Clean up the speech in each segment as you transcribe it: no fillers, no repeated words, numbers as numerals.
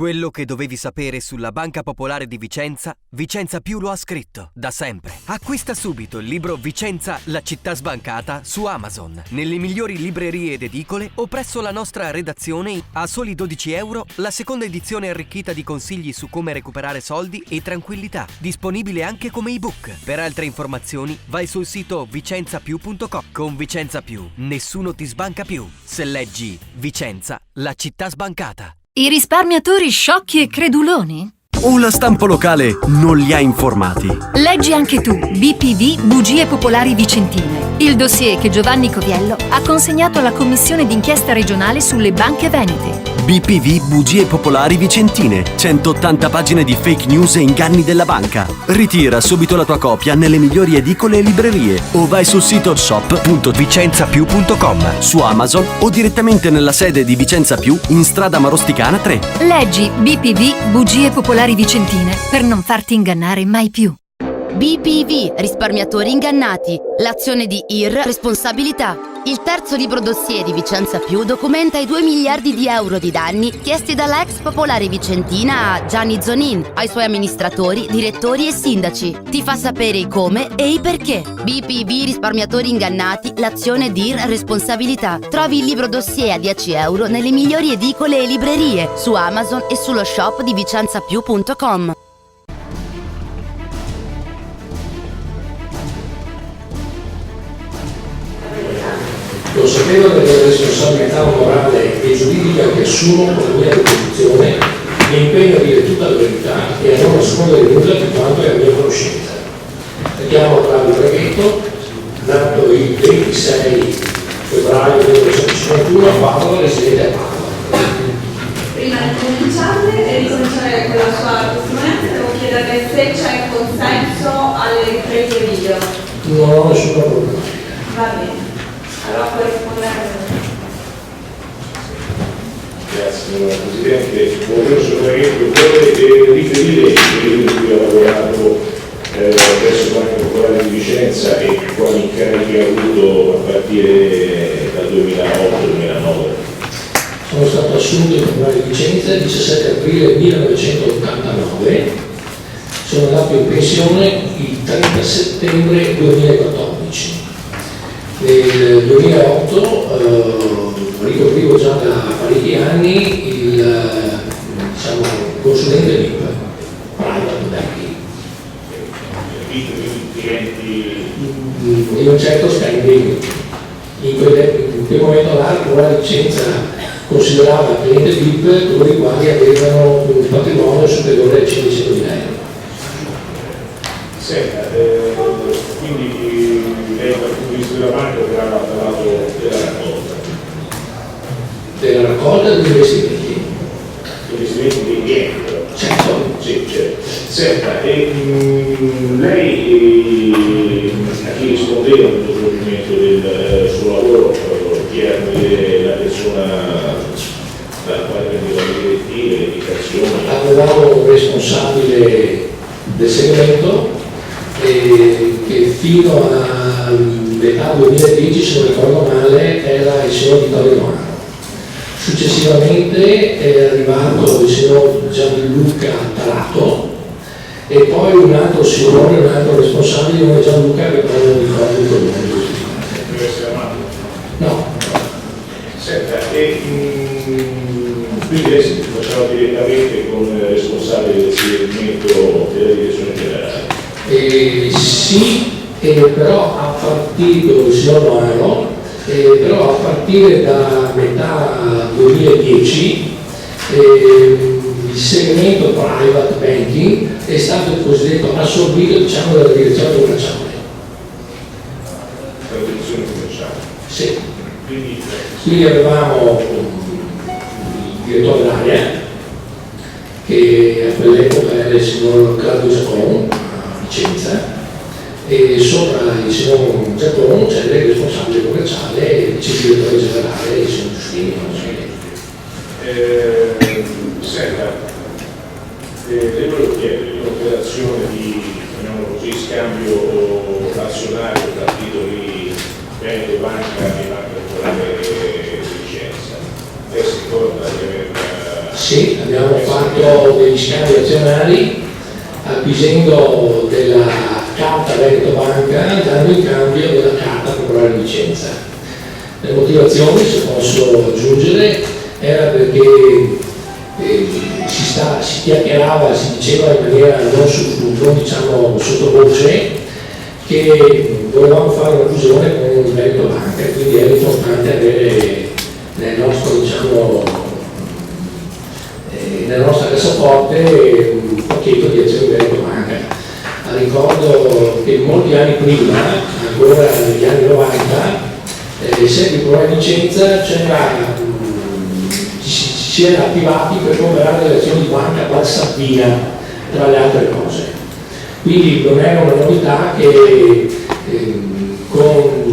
Quello che dovevi sapere sulla Banca Popolare di Vicenza, Vicenza Più lo ha scritto, da sempre. Acquista subito il libro Vicenza, la città sbancata su Amazon, nelle migliori librerie ed edicole o presso la nostra redazione a soli €12, la seconda edizione arricchita di consigli su come recuperare soldi e tranquillità, disponibile anche come ebook. Per altre informazioni vai sul sito vicenzapiù.com. Con Vicenza Più, nessuno ti sbanca più. Se leggi Vicenza, la città sbancata. I risparmiatori sciocchi e creduloni? O la stampa locale non li ha informati? Leggi anche tu BPV Bugie Popolari Vicentine, il dossier che Giovanni Coviello ha consegnato alla Commissione d'inchiesta regionale sulle banche venete. BPV Bugie Popolari Vicentine, 180 pagine di fake news e inganni della banca. Ritira subito la tua copia nelle migliori edicole e librerie o vai sul sito shop.vicenzapiù.com, su Amazon o direttamente nella sede di Vicenza Più in strada Marosticana 3. Leggi BPV Bugie Popolari Vicentine per non farti ingannare mai più. BPV, risparmiatori ingannati, l'azione di IR responsabilità. Il terzo libro dossier di Vicenza Più documenta i 2 miliardi di euro di danni chiesti dalla ex Popolare Vicentina a Gianni Zonin, ai suoi amministratori, direttori e sindaci. Ti fa sapere i come e i perché. BPV, risparmiatori ingannati, l'azione di IR responsabilità. Trovi il libro dossier a €10 nelle migliori edicole e librerie, su Amazon e sullo shop di vicenzapiù.com. Lo sapevo della responsabilità morale e giuridica che assumo con la mia posizione, mi impegno a dire tutta la verità e a non nascondere nulla di quanto è a mia conoscenza. Chiamo Claudio Draghetto, nato il 26 febbraio 1951 a Padova, residente a Padova. Prima di cominciare e ricominciare con la sua testimonianza, devo chiederle se c'è consenso alle riprese video. Non ho nessuna problematica. Va bene. Allora puoi rispondere. Grazie signora Presidente, buongiorno signor Draghetto, vorrei riferire il periodo in cui ho lavorato presso Banca Popolare di Vicenza e quali incarichi ha avuto a partire dal 2008-2009. Sono stato assunto in Comune di Vicenza il 17 aprile 1989, sono andato in pensione il 30 settembre 2014. Nel 2008 ricoprivo già da parecchi anni il consulente VIP, private banking. Clienti Di un certo standing. In quel momento là la licenza considerava cliente VIP coloro i quali avevano un patrimonio superiore ai 500.000 euro. Senta, quindi lei dal punto di vista della banca verrà dal lato della raccolta. Della raccolta degli investimenti. Investimenti dei clienti però. Certo. Sì, certo. Senta, lei a chi rispondeva nel svolgimento del suo lavoro, chi era la persona dalla quale prendeva le direttive, le indicazioni? Avevamo un responsabile del segmento che fino a metà 2010, se non ricordo male, era il signor Vittorio Romano. Successivamente è arrivato il signor Gianluca Tarato e poi un altro signore, un altro responsabile di nome Gianluca che poi non ricordo il cognome. Deve essere amato? No. Senta, quindi lei si faceva direttamente con il responsabile del segmento della direzione generale? Sì, però a partire, il signor Romano, però a partire da metà 2010 il segmento private banking è stato il cosiddetto assorbito, diciamo, dalla direzione commerciale. La direzione commerciale? Sì. Quindi avevamo il direttore d'area che a quell'epoca era il signor Claudio Giacon a Vicenza, e sopra il signor Giacon c'è il responsabile commerciale e il vice direttore generale, il signor Giustini. Senta, le volevo chiedere un'operazione di, chiamiamolo così, scambio azionario tra titoli Veneto Banca e Banca Popolare di Vicenza. Lei si ricorda di aver... Sì, abbiamo fatto fatto degli scambi azionari acquisendo della carta Veneto Banca, dando in cambio della carta Popolare di Vicenza. Le motivazioni, se posso aggiungere, era perché si chiacchierava, si diceva in maniera non diciamo sottovoce, che volevamo fare una fusione con Veneto Banca, quindi era importante avere nella nostra cassaforte un pacchetto di azioni Veneto Banca. Ricordo che molti anni prima, ancora negli anni 90, sempre in Popolare di Vicenza si era attivati per comprare le azioni di Banca Valsabbina, tra le altre cose. Quindi non era una novità che con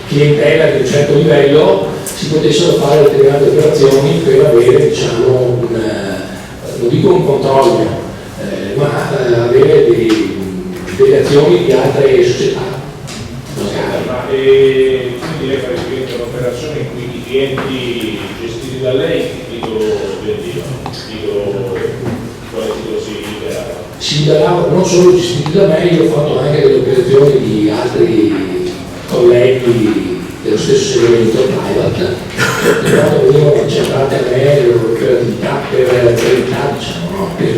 clientela di un certo livello si potessero fare determinate operazioni per avere, diciamo, non dico un controllo, ma avere delle azioni di altre società. Ma quindi lei fa riferimento a un'operazione in cui i clienti gestiti da lei titolo si liberavano? Si liberavano non solo gestiti da me, io ho fatto anche delle operazioni di altri colleghi dello stesso segmento private, che quando venivano accertate a me le loro operatività per verità, diciamo, no? Per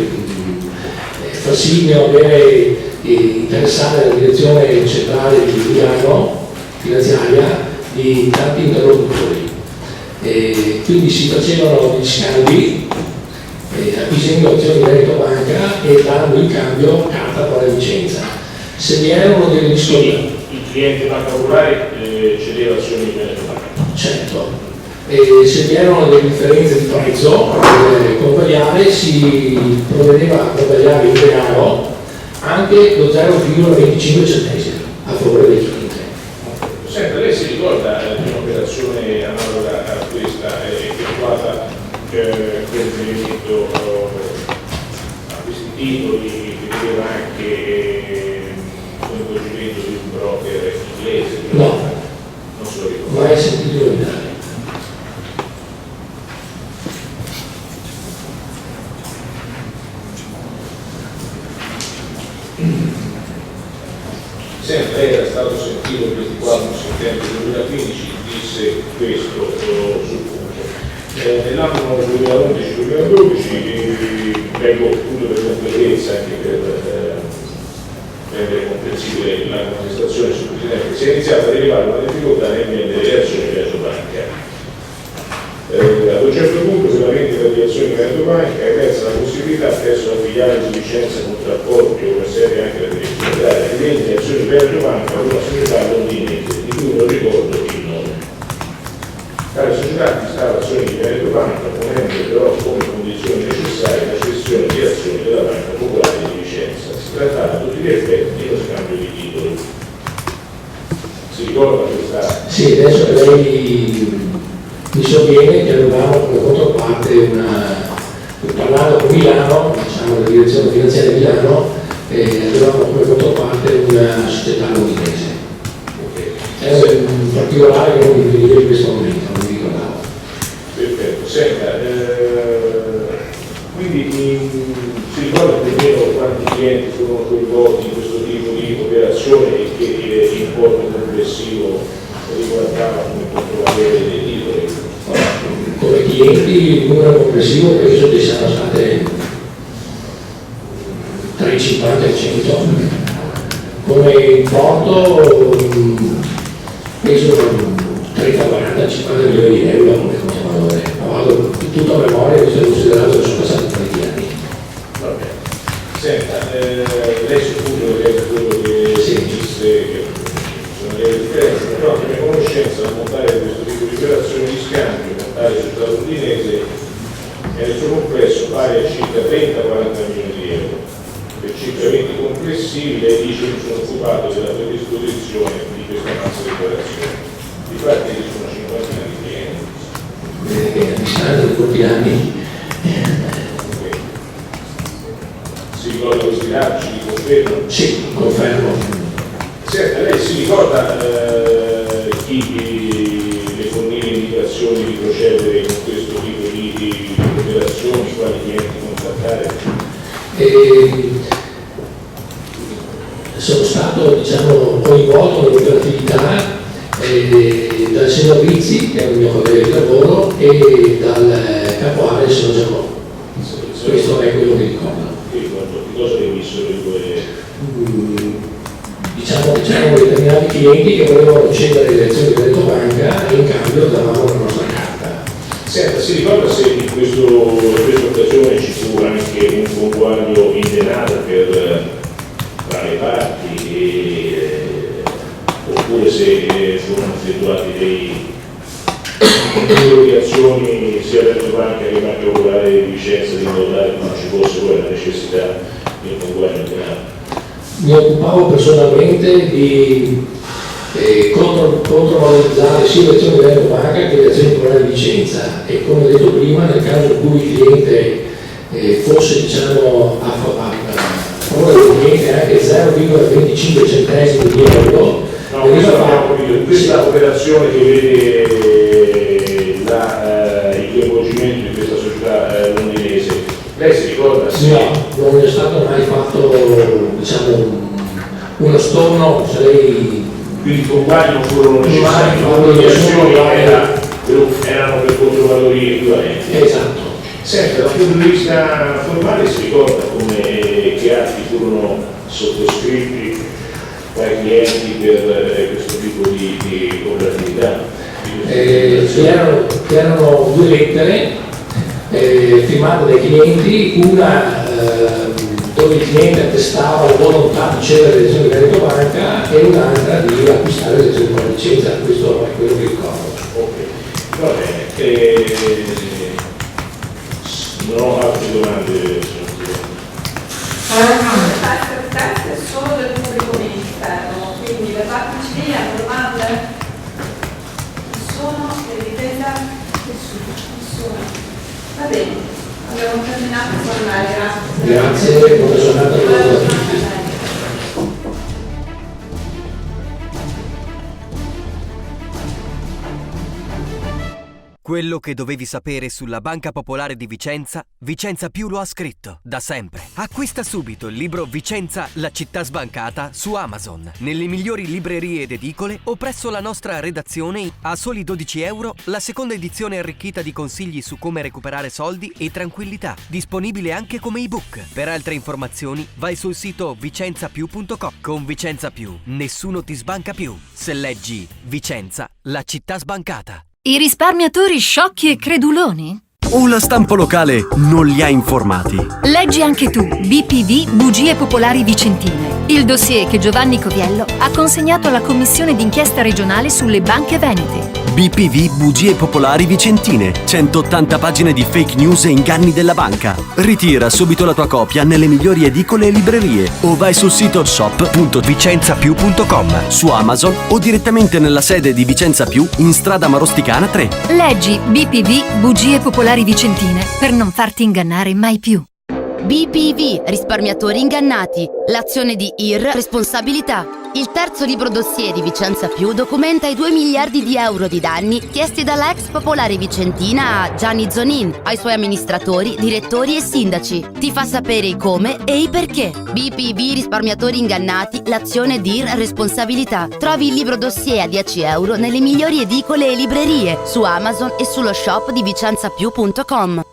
far sì di avere interessare la direzione centrale di Milano finanziaria di tanti interlocutori. Quindi si facevano gli scambi acquisendo azioni di Veneto Banca e dando in cambio carta Popolare di Vicenza. Se vi erano delle discussioni, il cliente Banca Popolare cedeva azioni di Veneto Banca. certo, se vi erano delle differenze di prezzo convagliare, si provvedeva a convagliare in denaro anche lo 0,25 centesimi a favore del cliente. Senta, lei si ricorda di un'operazione analoga a questa effettuata per riferimento a questi titoli che vedeva anche coinvolgimento di un broker inglese? No, non se lo ricordo. mai sentito nominare. Senta, lei era stato sentito il 24 settembre 2015, disse questo sul punto. Nell'anno 2011-2012, vengo appunto per completezza anche per rendere comprensibile la contestazione sul Presidente, si è iniziata a rilevare una difficoltà nelle reazioni di Veneto Banca. Ad un certo punto, per la vendita di azioni di Veneto Banca, è emersa la possibilità presso la filiale di Vicenza Contrapporti o una serie anche la direttiva di vendere azioni di Veneto Banca ad una società londinese, di cui non ricordo il nome. Tale società acquistava azioni di Veneto Banca, ponendo però come condizione necessaria la cessione di azioni della Banca Popolare di Vicenza. Si trattava a tutti gli effetti di uno scambio di titoli. Si ricorda questa? Sì, adesso lei mi sovviene che avevamo come controparte parlando con Milano, diciamo la direzione finanziaria di Milano, avevamo come controparte una società londinese. È un particolare che non mi ricordo in questo momento, non mi ricordavo. Perfetto, senta, quindi si ricorda più o meno quanti clienti sono coinvolti in questo tipo di operazione e che importo complessivo riguardava come controvalore dei titoli? Come clienti il numero complessivo penso che siano state tra i 50 e i 100. Come importo penso 30, 40, 50 milioni di euro come controvalore. Ma vado tutto a memoria, visto considerato che sono passati tanti anni. Va bene. Senta, lei sul punto che è quello che si disse che sono le differenze, però che mia conoscenza nel montare questo tipo di operazioni di scambio con tale società londinese è nel suo complesso pari a circa 30-40 milioni di euro. Per circa 20 complessivi lei dice che sono occupato della predisposizione di questa massa di operazioni. Difatti ci sono 50 di clienti. A distanza di pochi anni. Si ricorda questi dati, ci confermo? Sì, confermo. Senta, lei si ricorda chi le forniva indicazioni di procedere con questo tipo di operazioni? situazioni, quali clienti contattare? Sono stato coinvolto nell'operatività dal signor Rizzi, che è il mio collega di lavoro, e dal capo area signor Giacomo. Questo è quello che ricordo. Che cosa hai visto le due? Diciamo determinati clienti che volevano cedere le azioni di Veneto Banca e in cambio davamo la nostra carta. Senta, si ricorda se in questa occasione ci fu anche un conguaglio in denaro tra le parti, oppure se furono effettuati delle obbligazioni sia Veneto Banca che Banca Popolare di Vicenza di modo tale che non ci fosse poi la necessità di un conguaglio in denaro? Mi occupavo personalmente di controvalorizzare sia le azioni di Veneto Banca che le azioni popolari di Vicenza, e come ho detto prima, nel caso in cui il cliente fosse a favore del cliente anche 0,25 centesimi di euro, no, questa operazione che vede il coinvolgimento di questa società londinese, lei si ricorda? No, non è stato mai fatto uno storno, quindi i conguagli non furono necessari, le obbligazioni erano per controvalori equivalenti. Esatto. Senta, dal punto di vista formale si ricorda che atti furono sottoscritti dai clienti per questo tipo di operatività? Erano due lettere firmate dai clienti, una dove il cliente attestava la volontà di cedere le azioni di Veneto Banca e un'altra di acquistare le azioni di Vicenza. Questo è quello che ricordo. Ok, va bene. Non ho altre domande, signor Presidente. Questo test è solo del pubblico ministero, quindi le parti civili hanno domande? Nessuno? Per difesa? Nessuno. Va bene, abbiamo terminato il formulario, grazie. Grazie, buona giornata a tutti. Quello che dovevi sapere sulla Banca Popolare di Vicenza, Vicenza Più lo ha scritto, da sempre. Acquista subito il libro Vicenza, la città sbancata su Amazon, nelle migliori librerie ed edicole o presso la nostra redazione a soli €12, la seconda edizione arricchita di consigli su come recuperare soldi e tranquillità, disponibile anche come ebook. Per altre informazioni vai sul sito vicenzapiù.com. Con Vicenza Più, nessuno ti sbanca più. Se leggi Vicenza, la città sbancata. I risparmiatori sciocchi e creduloni? O la stampa locale non li ha informati? Leggi anche tu BPV Bugie Popolari Vicentine, il dossier che Giovanni Coviello ha consegnato alla Commissione d'inchiesta regionale sulle banche venete. BPV Bugie Popolari Vicentine, 180 pagine di fake news e inganni della banca. Ritira subito la tua copia nelle migliori edicole e librerie o vai sul sito shop.vicenzapiù.com, su Amazon o direttamente nella sede di Vicenza Più in strada Marosticana 3. Leggi BPV Bugie Popolari Vicentine per non farti ingannare mai più. BPV, risparmiatori ingannati, l'azione di IR, responsabilità. Il terzo libro dossier di Vicenza Più documenta i 2 miliardi di euro di danni chiesti dalla ex Popolare Vicentina a Gianni Zonin, ai suoi amministratori, direttori e sindaci. Ti fa sapere i come e i perché. BPV, risparmiatori ingannati, l'azione di IR, responsabilità. Trovi il libro dossier a €10 nelle migliori edicole e librerie, su Amazon e sullo shop di vicenzapiù.com.